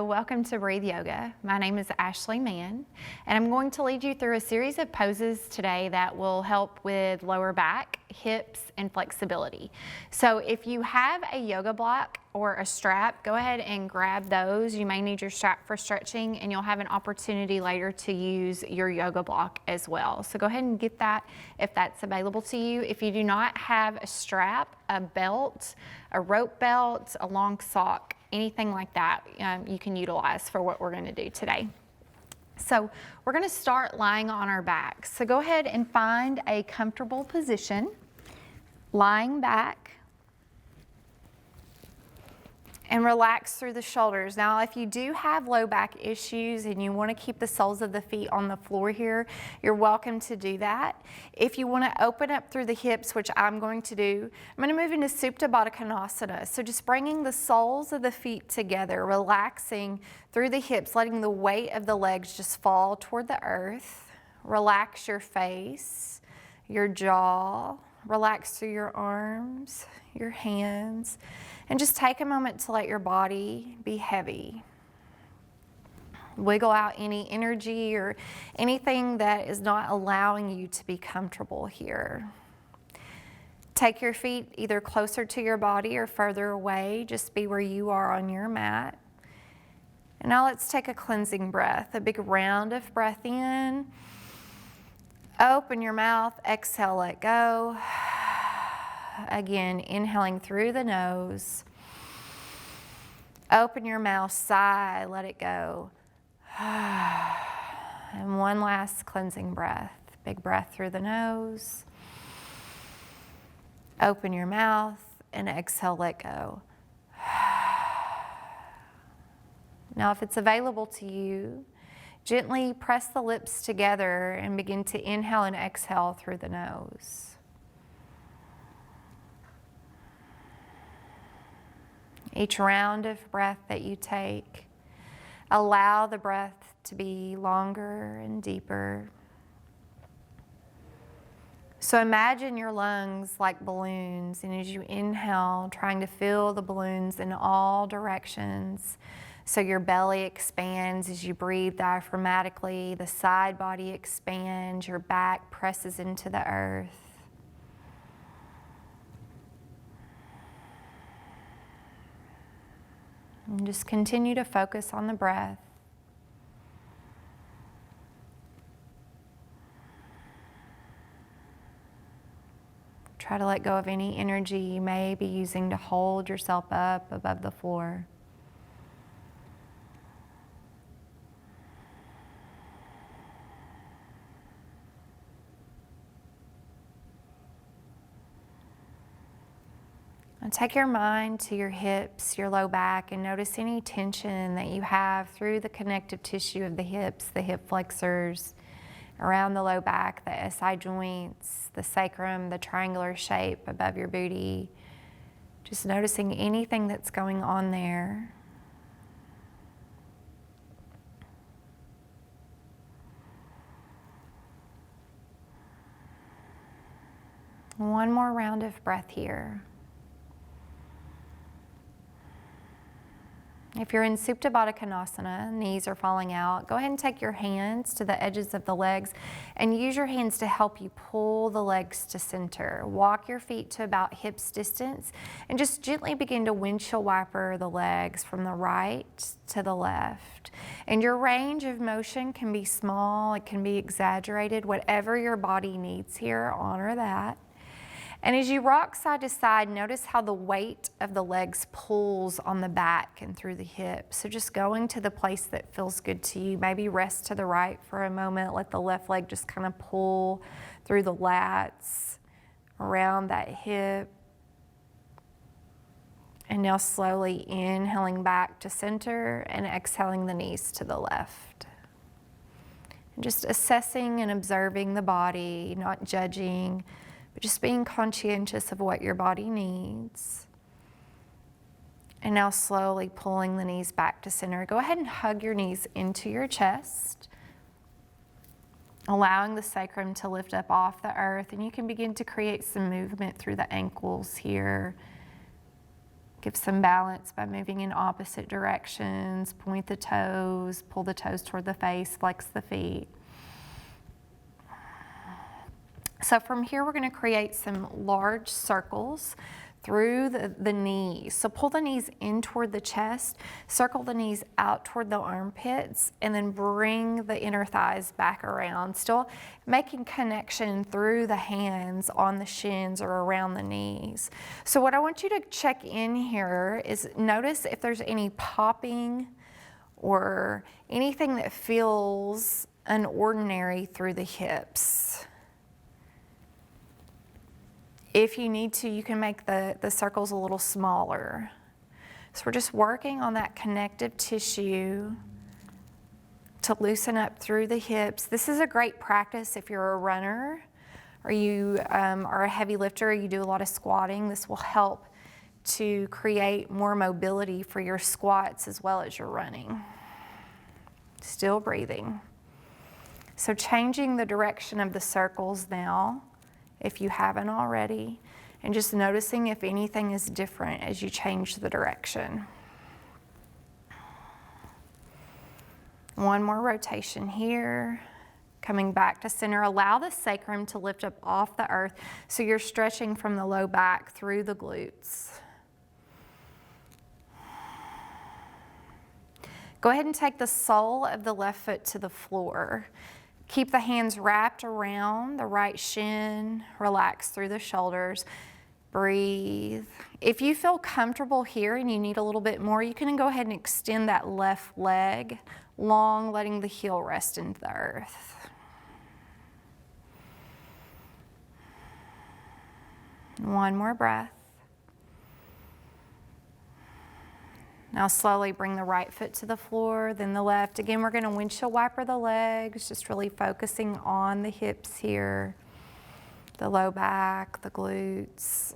welcome to Breathe Yoga. My name is Ashley Mann, and I'm going to lead you through a series of poses today that will help with lower back, hips, and flexibility. So if you have a yoga block or a strap, go ahead and grab those. You may need your strap for stretching, and you'll have an opportunity later to use your yoga block as well. So go ahead and get that if that's available to you. If you do not have a strap, a belt, a rope belt, a long sock, anything like that, you can utilize for what we're going to do today. So we're going to start lying on our back. So go ahead and find a comfortable position, lying back, and relax through the shoulders. Now, if you do have low back issues and you want to keep the soles of the feet on the floor here, you're welcome to do that. If you want to open up through the hips, which I'm going to do, I'm going to move into Supta Baddha Konasana. So just bringing the soles of the feet together, relaxing through the hips, letting the weight of the legs just fall toward the earth. Relax your face, your jaw, relax through your arms, your hands. And just take a moment to let your body be heavy. Wiggle out any energy or anything that is not allowing you to be comfortable here. Take your feet either closer to your body or further away. Just be where you are on your mat. And now let's take a cleansing breath, a big round of breath in. Open your mouth, exhale, let go. Again, inhaling through the nose. Open your mouth, sigh, let it go. And one last cleansing breath. Big breath through the nose. Open your mouth and exhale, let go. Now, if it's available to you, gently press the lips together and begin to inhale and exhale through the nose. Each round of breath that you take, allow the breath to be longer and deeper. So imagine your lungs like balloons, and as you inhale, trying to fill the balloons in all directions. So your belly expands as you breathe diaphragmatically, the side body expands, your back presses into the earth. And just continue to focus on the breath. Try to let go of any energy you may be using to hold yourself up above the floor. And take your mind to your hips, your low back, and notice any tension that you have through the connective tissue of the hips, the hip flexors, around the low back, the SI joints, the sacrum, the triangular shape above your booty. Just noticing anything that's going on there. One more round of breath here. If you're in Supta Baddha Konasana, knees are falling out, go ahead and take your hands to the edges of the legs and use your hands to help you pull the legs to center. Walk your feet to about hips distance and just gently begin to windshield wiper the legs from the right to the left. And your range of motion can be small, it can be exaggerated, whatever your body needs here, honor that. And as you rock side to side, notice how the weight of the legs pulls on the back and through the hips. So just going to the place that feels good to you. Maybe rest to the right for a moment. Let the left leg just kind of pull through the lats, around that hip. And now slowly inhaling back to center and exhaling the knees to the left. And just assessing and observing the body, not judging, just being conscientious of what your body needs. And now slowly pulling the knees back to center. Go ahead and hug your knees into your chest, allowing the sacrum to lift up off the earth. And you can begin to create some movement through the ankles here. Give some balance by moving in opposite directions. Point the toes, pull the toes toward the face, flex the feet. So from here, we're going to create some large circles through the knees. So pull the knees in toward the chest, circle the knees out toward the armpits, and then bring the inner thighs back around, still making connection through the hands on the shins or around the knees. So what I want you to check in here is notice if there's any popping or anything that feels unordinary through the hips. If you need to, you can make the circles a little smaller. So we're just working on that connective tissue to loosen up through the hips. This is a great practice if you're a runner or you are a heavy lifter, or you do a lot of squatting. This will help to create more mobility for your squats as well as your running. Still breathing. So changing the direction of the circles now, if you haven't already, and just noticing if anything is different as you change the direction. One more rotation here. Coming back to center, allow the sacrum to lift up off the earth so you're stretching from the low back through the glutes. Go ahead and take the sole of the left foot to the floor. Keep the hands wrapped around the right shin, relax through the shoulders, breathe. If you feel comfortable here and you need a little bit more, you can go ahead and extend that left leg long, letting the heel rest into the earth. One more breath. Now slowly bring the right foot to the floor, then the left. Again, we're going to windshield wiper the legs, just really focusing on the hips here, the low back, the glutes.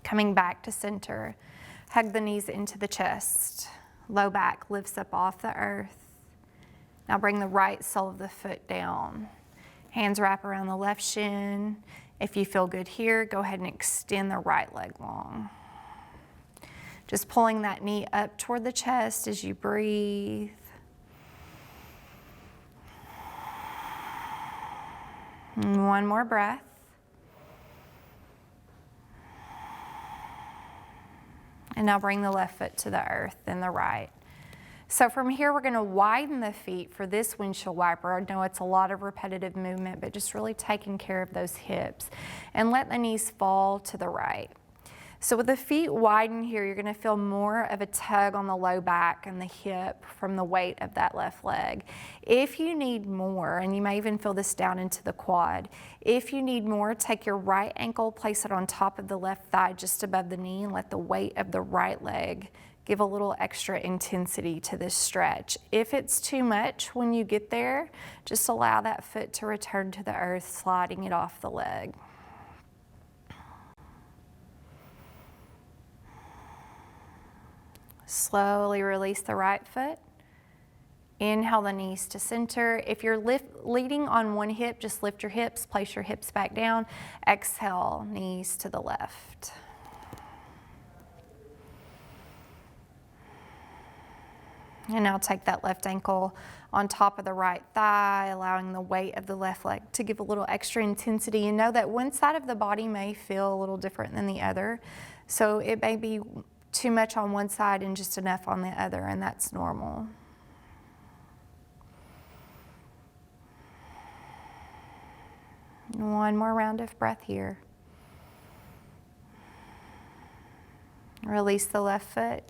Coming back to center, hug the knees into the chest. Low back lifts up off the earth. Now bring the right sole of the foot down. Hands wrap around the left shin. If you feel good here, go ahead and extend the right leg long. Just pulling that knee up toward the chest as you breathe. And one more breath. And now bring the left foot to the earth, then the right. So from here, we're going to widen the feet for this windshield wiper. I know it's a lot of repetitive movement, but just really taking care of those hips. And let the knees fall to the right. So with the feet widen here, you're going to feel more of a tug on the low back and the hip from the weight of that left leg. If you need more, and you may even feel this down into the quad, if you need more, take your right ankle, place it on top of the left thigh just above the knee, and let the weight of the right leg give a little extra intensity to this stretch. If it's too much when you get there, just allow that foot to return to the earth, sliding it off the leg. Slowly release the right foot. Inhale the knees to center. If you're leading on one hip, just lift your hips, place your hips back down. Exhale, knees to the left. And now take that left ankle on top of the right thigh, allowing the weight of the left leg to give a little extra intensity. And know that one side of the body may feel a little different than the other. So it may be too much on one side and just enough on the other, and that's normal. One more round of breath here. Release the left foot.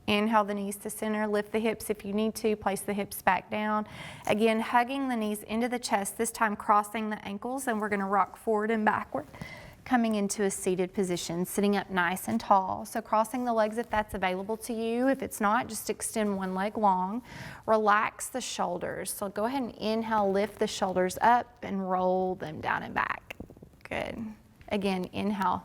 Inhale the knees to center. Lift the hips if you need to. Place the hips back down. Again, hugging the knees into the chest, this time crossing the ankles, and we're going to rock forward and backward, coming into a seated position, sitting up nice and tall. So crossing the legs if that's available to you. If it's not, just extend one leg long. Relax the shoulders. So go ahead and inhale, lift the shoulders up and roll them down and back. Good. Again, inhale.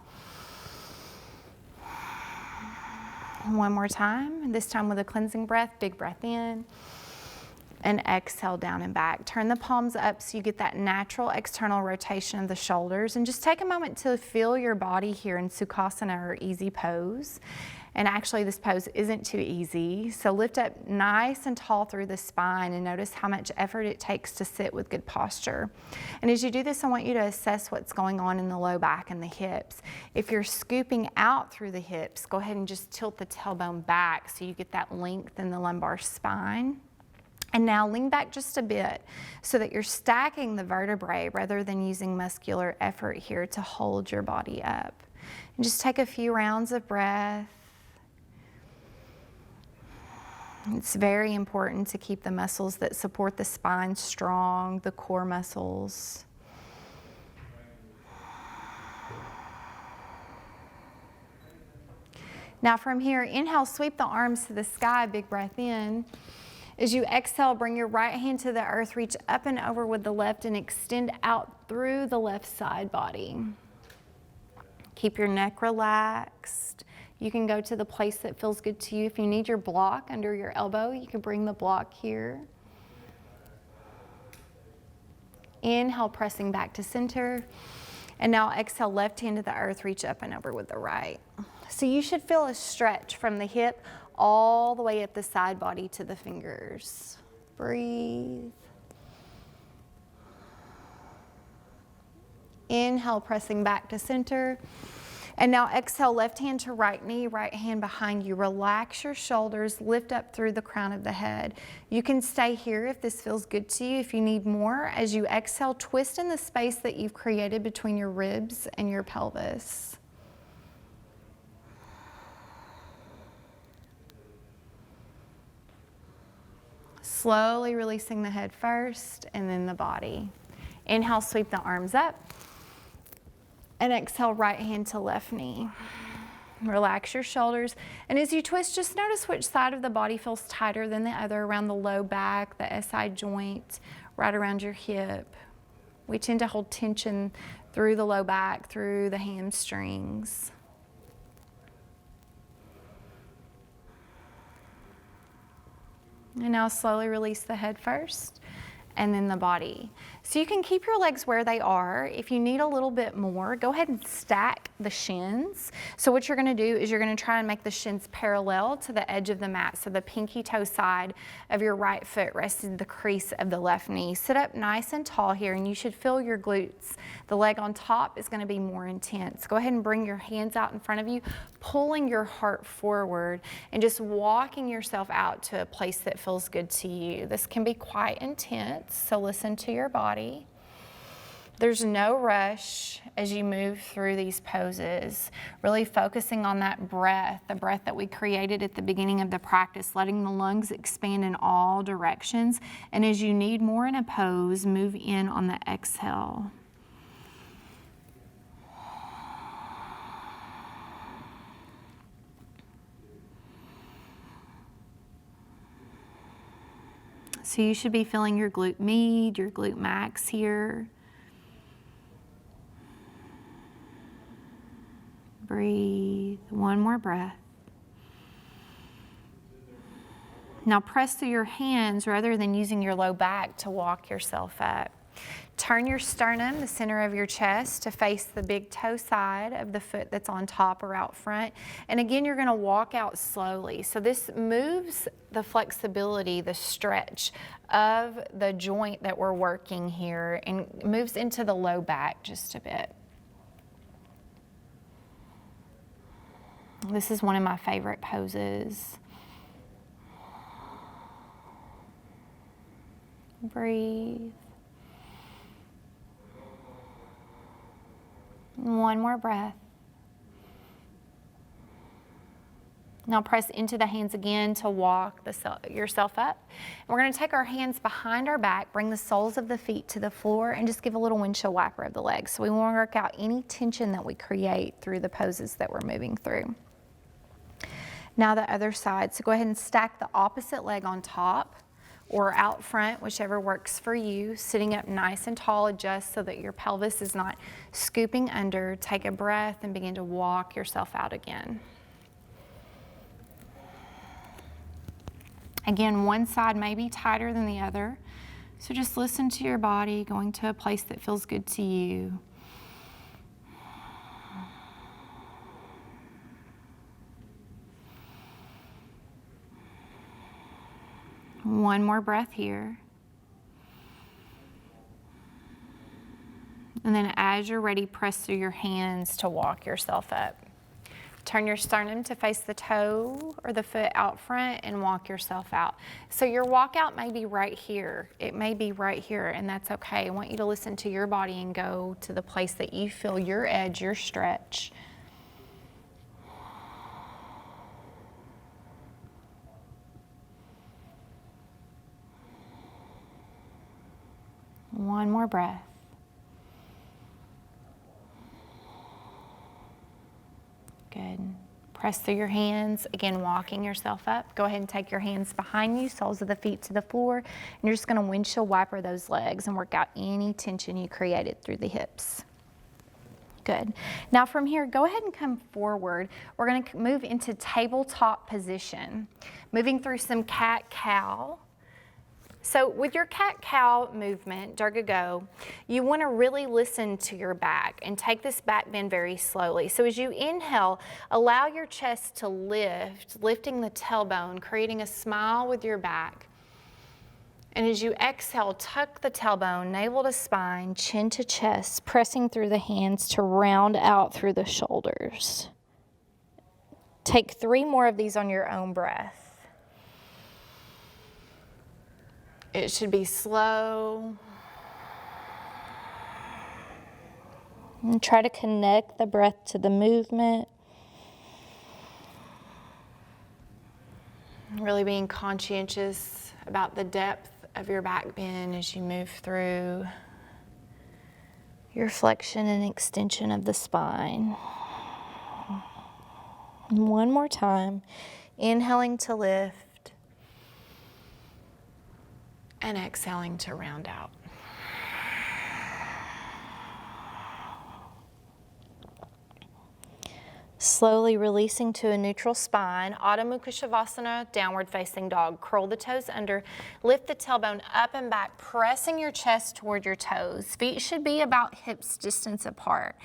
One more time, this time with a cleansing breath. Big breath in. And exhale down and back. Turn the palms up so you get that natural external rotation of the shoulders. And just take a moment to feel your body here in Sukhasana, or easy pose. And actually this pose isn't too easy. So lift up nice and tall through the spine and notice how much effort it takes to sit with good posture. And as you do this, I want you to assess what's going on in the low back and the hips. If you're scooping out through the hips, go ahead and just tilt the tailbone back so you get that length in the lumbar spine. And now lean back just a bit so that you're stacking the vertebrae rather than using muscular effort here to hold your body up. And just take a few rounds of breath. It's very important to keep the muscles that support the spine strong, the core muscles. Now from here, inhale, sweep the arms to the sky, big breath in. As you exhale, bring your right hand to the earth, reach up and over with the left and extend out through the left side body. Keep your neck relaxed. You can go to the place that feels good to you. If you need your block under your elbow, you can bring the block here. Inhale, pressing back to center. And now exhale, left hand to the earth, reach up and over with the right. So you should feel a stretch from the hip all the way up the side body to the fingers. Breathe. Inhale, pressing back to center. And now exhale, left hand to right knee, right hand behind you. Relax your shoulders, lift up through the crown of the head. You can stay here if this feels good to you. If you need more, as you exhale, twist in the space that you've created between your ribs and your pelvis. Slowly releasing the head first and then the body. Inhale, sweep the arms up. And exhale, right hand to left knee. Relax your shoulders. And as you twist, just notice which side of the body feels tighter than the other, around the low back, the SI joint, right around your hip. We tend to hold tension through the low back, through the hamstrings. And now slowly release the head first and then the body. So you can keep your legs where they are. If you need a little bit more, go ahead and stack the shins. So what you're gonna do is you're gonna try and make the shins parallel to the edge of the mat. So the pinky toe side of your right foot rests in the crease of the left knee. Sit up nice and tall here and you should feel your glutes. The leg on top is gonna be more intense. Go ahead and bring your hands out in front of you, pulling your heart forward and just walking yourself out to a place that feels good to you. This can be quite intense, so listen to your body. There's no rush as you move through these poses, really focusing on that breath, the breath that we created at the beginning of the practice, letting the lungs expand in all directions. And as you need more in a pose, move in on the exhale. So you should be feeling your glute med, your glute max here. Breathe. One more breath. Now press through your hands rather than using your low back to walk yourself up. Turn your sternum, the center of your chest, to face the big toe side of the foot that's on top or out front. And again, you're gonna walk out slowly. So this moves the flexibility, the stretch of the joint that we're working here and moves into the low back just a bit. This is one of my favorite poses. Breathe. One more breath. Now press into the hands again to walk yourself up. We're going to take our hands behind our back, bring the soles of the feet to the floor, and just give a little windshield wiper of the legs. So we want to work out any tension that we create through the poses that we're moving through. Now the other side. So go ahead and stack the opposite leg on top or out front, whichever works for you. Sitting up nice and tall, adjust so that your pelvis is not scooping under. Take a breath and begin to walk yourself out again. Again, one side may be tighter than the other. So just listen to your body, going to a place that feels good to you. One more breath here. And then as you're ready, press through your hands to walk yourself up. Turn your sternum to face the toe or the foot out front and walk yourself out. So your walkout may be right here. It may be right here, and that's okay. I want you to listen to your body and go to the place that you feel your edge, your stretch. One more breath. Good. Press through your hands, again, walking yourself up. Go ahead and take your hands behind you, soles of the feet to the floor, and you're just gonna windshield wiper those legs and work out any tension you created through the hips. Good. Now from here, go ahead and come forward. We're gonna move into tabletop position, moving through some cat-cow. So with your cat-cow movement, Durga Go, you want to really listen to your back and take this back bend very slowly. So as you inhale, allow your chest to lift, lifting the tailbone, creating a smile with your back. And as you exhale, tuck the tailbone, navel to spine, chin to chest, pressing through the hands to round out through the shoulders. Take 3 more of these on your own breath. It should be slow. And try to connect the breath to the movement. Really being conscientious about the depth of your back bend as you move through your flexion and extension of the spine. And one more time, inhaling to lift. And exhaling to round out. Slowly releasing to a neutral spine, Adho Mukha Shavasana, downward facing dog. Curl the toes under, lift the tailbone up and back, pressing your chest toward your toes. Feet should be about hips distance apart.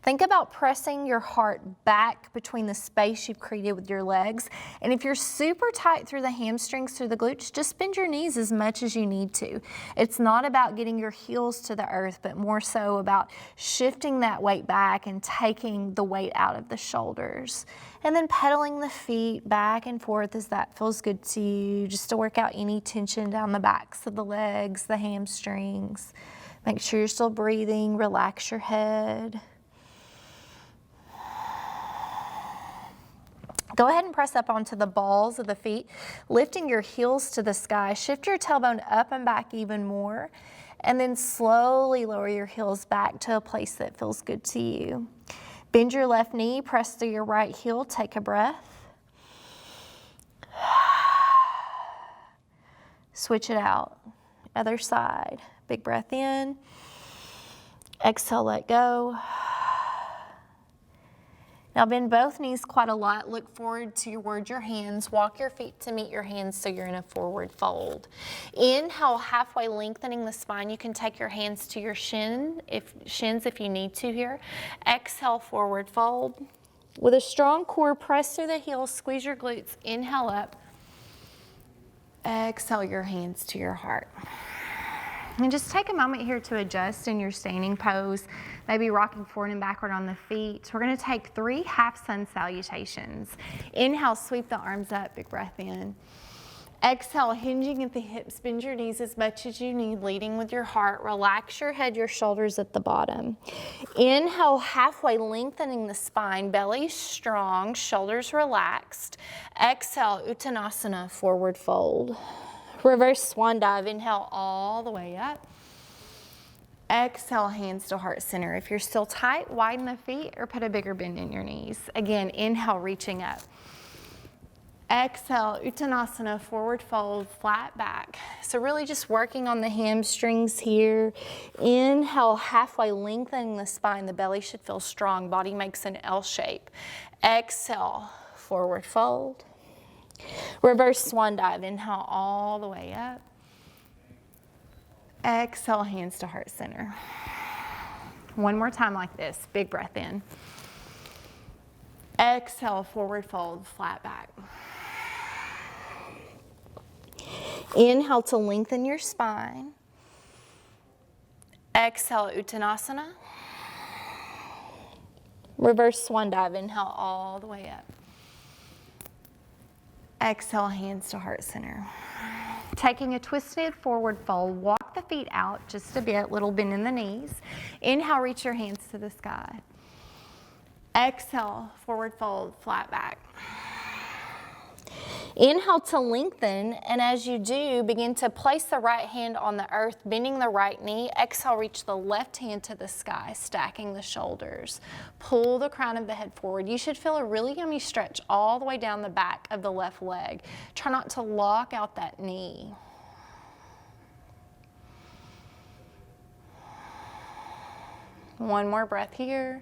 Think about pressing your heart back between the space you've created with your legs. And if you're super tight through the hamstrings, through the glutes, just bend your knees as much as you need to. It's not about getting your heels to the earth, but more so about shifting that weight back and taking the weight out of the shoulders. And then pedaling the feet back and forth as that feels good to you, just to work out any tension down the backs of the legs, the hamstrings. Make sure you're still breathing, relax your head. Go ahead and press up onto the balls of the feet, lifting your heels to the sky. Shift your tailbone up and back even more, and then slowly lower your heels back to a place that feels good to you. Bend your left knee, press through your right heel, take a breath. Switch it out. Other side. Big breath in. Exhale, let go. Now bend both knees quite a lot. Look forward toward your hands. Walk your feet to meet your hands so you're in a forward fold. Inhale, halfway lengthening the spine. You can take your hands to your shins if you need to here. Exhale, forward fold. With a strong core, press through the heels, squeeze your glutes. Inhale up. Exhale your hands to your heart. And just take a moment here to adjust in your standing pose, maybe rocking forward and backward on the feet. We're gonna take 3 half sun salutations. Inhale, sweep the arms up, big breath in. Exhale, hinging at the hips, bend your knees as much as you need, leading with your heart. Relax your head, your shoulders at the bottom. Inhale, halfway lengthening the spine, belly strong, shoulders relaxed. Exhale, Uttanasana, forward fold. Reverse swan dive, inhale all the way up. Exhale, hands to heart center. If you're still tight, widen the feet or put a bigger bend in your knees. Again, inhale, reaching up. Exhale, Uttanasana, forward fold, flat back. So really just working on the hamstrings here. Inhale, halfway lengthening the spine. The belly should feel strong. Body makes an L shape. Exhale, forward fold. Reverse swan dive. Inhale all the way up. Exhale, hands to heart center. One more time like this. Big breath in. Exhale, forward fold, flat back. Inhale to lengthen your spine. Exhale, Uttanasana. Reverse swan dive. Inhale all the way up. Exhale, hands to heart center. Taking a twisted forward fold, walk the feet out just a bit, little bend in the knees. Inhale, reach your hands to the sky. Exhale, forward fold, flat back. Inhale to lengthen, and as you do, begin to place the right hand on the earth, bending the right knee. Exhale, reach the left hand to the sky, stacking the shoulders. Pull the crown of the head forward. You should feel a really yummy stretch all the way down the back of the left leg. Try not to lock out that knee. One more breath here.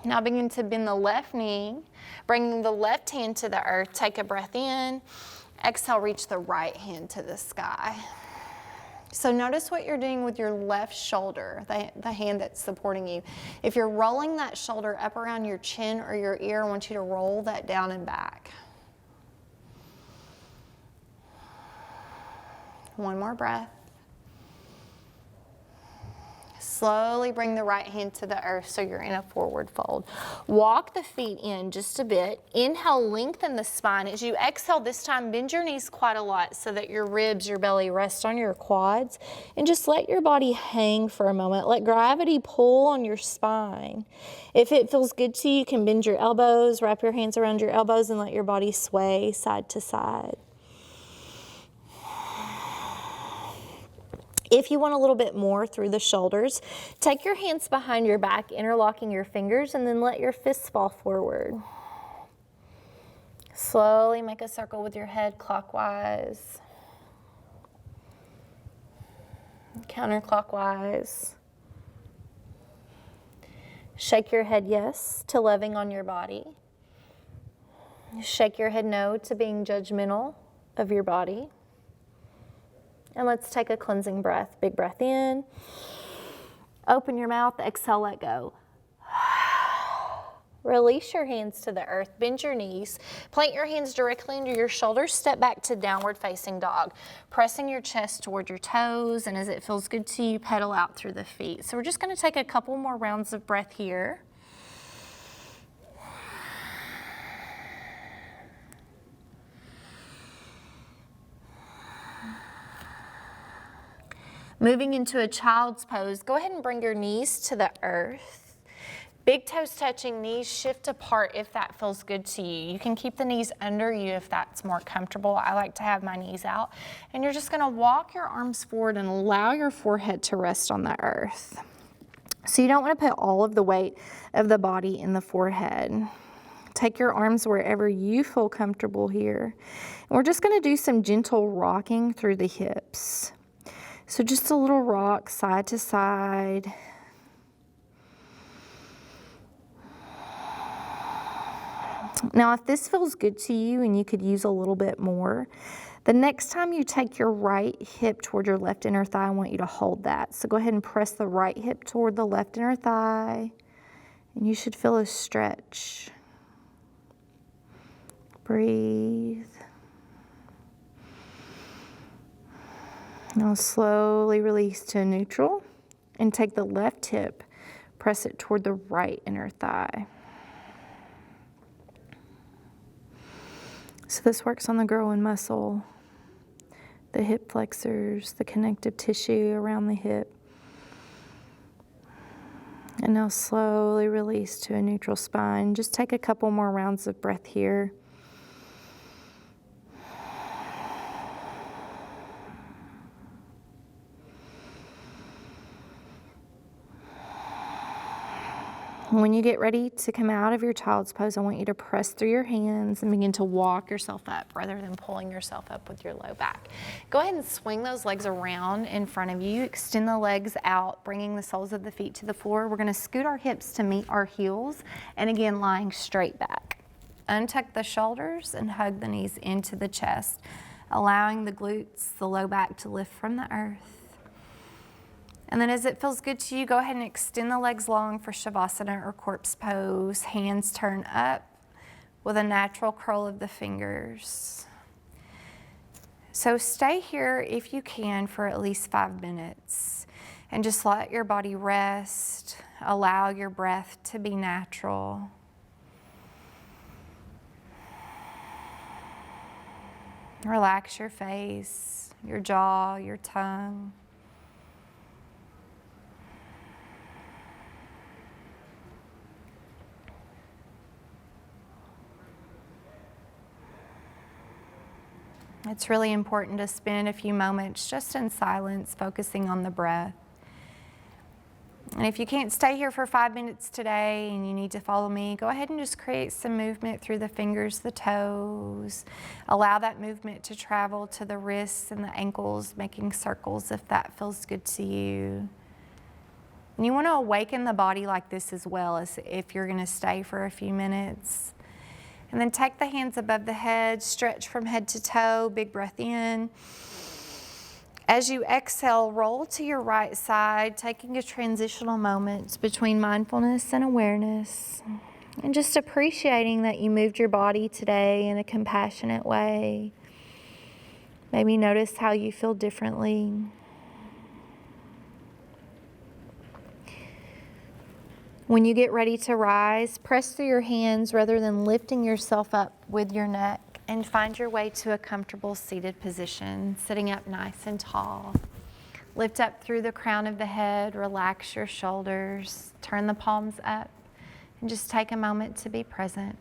Now begin to bend the left knee, bringing the left hand to the earth. Take a breath in. Exhale, reach the right hand to the sky. So notice what you're doing with your left shoulder, the hand that's supporting you. If you're rolling that shoulder up around your chin or your ear, I want you to roll that down and back. One more breath. Slowly bring the right hand to the earth so you're in a forward fold. Walk the feet in just a bit. Inhale, lengthen the spine. As you exhale this time, bend your knees quite a lot so that your ribs, your belly rest on your quads. And just let your body hang for a moment. Let gravity pull on your spine. If it feels good to you, you can bend your elbows, wrap your hands around your elbows, and let your body sway side to side. If you want a little bit more through the shoulders, take your hands behind your back, interlocking your fingers, and then let your fists fall forward. Slowly make a circle with your head clockwise, counterclockwise. Shake your head yes to loving on your body. Shake your head no to being judgmental of your body. And let's take a cleansing breath. Big breath in. Open your mouth. Exhale, let go. Release your hands to the earth. Bend your knees. Plant your hands directly under your shoulders. Step back to downward facing dog. Pressing your chest toward your toes. And as it feels good to you, pedal out through the feet. So we're just going to take a couple more rounds of breath here. Moving into a child's pose, go ahead and bring your knees to the earth. Big toes touching, knees shift apart if that feels good to you. You can keep the knees under you if that's more comfortable. I like to have my knees out. And you're just gonna walk your arms forward and allow your forehead to rest on the earth. So you don't wanna put all of the weight of the body in the forehead. Take your arms wherever you feel comfortable here. And we're just gonna do some gentle rocking through the hips. So just a little rock side to side. Now, if this feels good to you and you could use a little bit more, the next time you take your right hip toward your left inner thigh, I want you to hold that. So go ahead and press the right hip toward the left inner thigh, and you should feel a stretch. Breathe. Now slowly release to neutral and take the left hip, press it toward the right inner thigh. So this works on the growing muscle, the hip flexors, the connective tissue around the hip. And now slowly release to a neutral spine. Just take a couple more rounds of breath here. When you get ready to come out of your child's pose, I want you to press through your hands and begin to walk yourself up rather than pulling yourself up with your low back. Go ahead and swing those legs around in front of you. Extend the legs out, bringing the soles of the feet to the floor. We're going to scoot our hips to meet our heels, and again, lying straight back. Untuck the shoulders and hug the knees into the chest, allowing the glutes, the low back to lift from the earth. And then as it feels good to you, go ahead and extend the legs long for Shavasana or corpse pose. Hands turn up with a natural curl of the fingers. So stay here if you can for at least 5 minutes and just let your body rest. Allow your breath to be natural. Relax your face, your jaw, your tongue. It's really important to spend a few moments just in silence, focusing on the breath. And if you can't stay here for 5 minutes today and you need to follow me, go ahead and just create some movement through the fingers, the toes. Allow that movement to travel to the wrists and the ankles, making circles if that feels good to you. And you want to awaken the body like this as well, as if you're going to stay for a few minutes. And then take the hands above the head, stretch from head to toe, big breath in. As you exhale, roll to your right side, taking a transitional moment between mindfulness and awareness. And just appreciating that you moved your body today in a compassionate way. Maybe notice how you feel differently. When you get ready to rise, press through your hands rather than lifting yourself up with your neck, and find your way to a comfortable seated position, sitting up nice and tall. Lift up through the crown of the head, relax your shoulders, turn the palms up, and just take a moment to be present.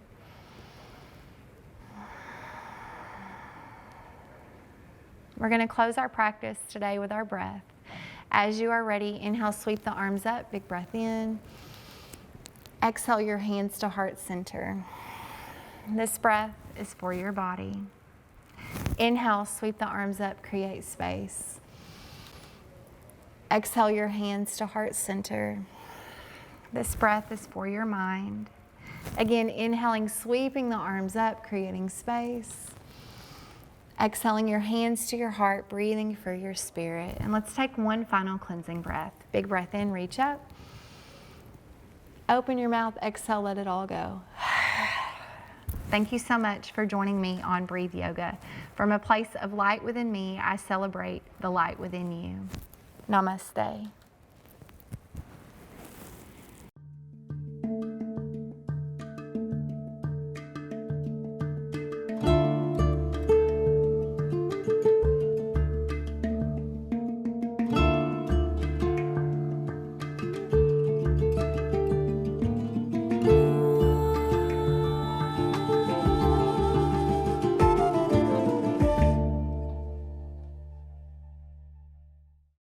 We're going to close our practice today with our breath. As you are ready, inhale, sweep the arms up, big breath in. Exhale your hands to heart center. This breath is for your body. Inhale, sweep the arms up, create space. Exhale your hands to heart center. This breath is for your mind. Again, inhaling, sweeping the arms up, creating space. Exhaling your hands to your heart, breathing for your spirit. And let's take one final cleansing breath. Big breath in, reach up. Open your mouth, exhale, let it all go. Thank you so much for joining me on Breathe Yoga. From a place of light within me, I celebrate the light within you. Namaste.